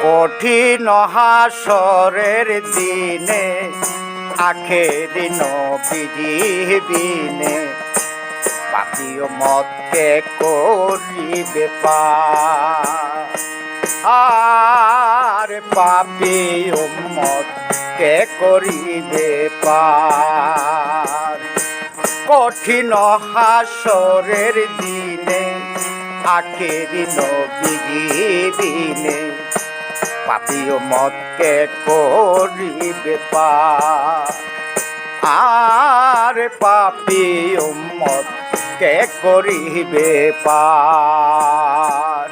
কঠিন হাসরের দিনে আখেরি নবীজি বিনে পাপী উম্মতকে করিবে পার। আর পাপী উম্মতকে করিবে পার। কঠিন হাসরের দিনে আখেরি নবীজি বিনে পাপী উম্মতকে করিবে পার। আর পাপী উম্মতকে করিবে পার।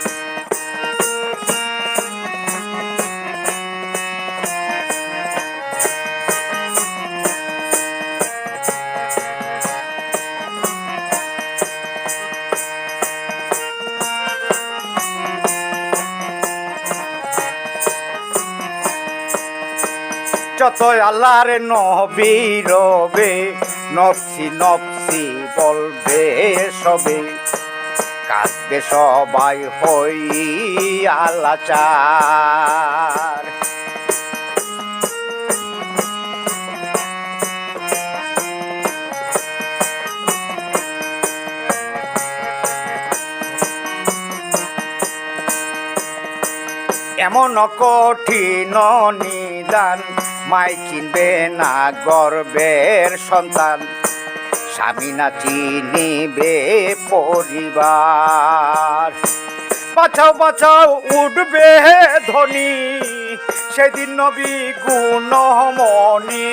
যতই আল্লাহর নবী রবে নফসি নফসি বলবে সবে, কাঁদবে সবাই হইয়া লাচার। এমন কঠিন নিদান মাই চিনবে না গর্বের সন্তান, স্বামী না চিনিবে পরিবার। বাঁচাও বাঁচাও উঠবে ধ্বনি সেদিন নবী গুণমণি।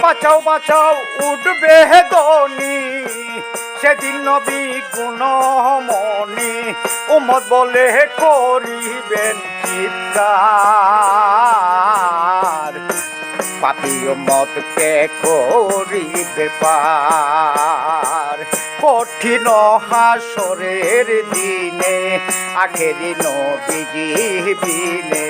বাঁচাও বাঁচাও উঠবে ধ্বনি সেদিন নবী গুণমণি। উম্মত বলে করিবেন চিৎকার, পাপী উম্মতকে করিবে পার। কঠিন হাসরের দিনে আখেরি নবীজি বিনে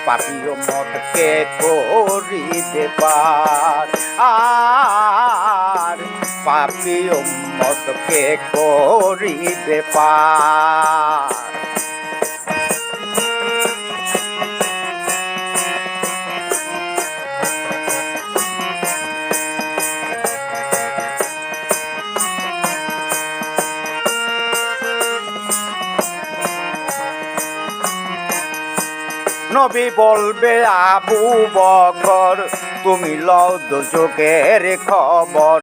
পাপী উম্মতকে করিবে পার। আর পাপী উম্মতকে করিবে পার। নবী বলবে আবু বকর তুমি লও দোজখের খবর।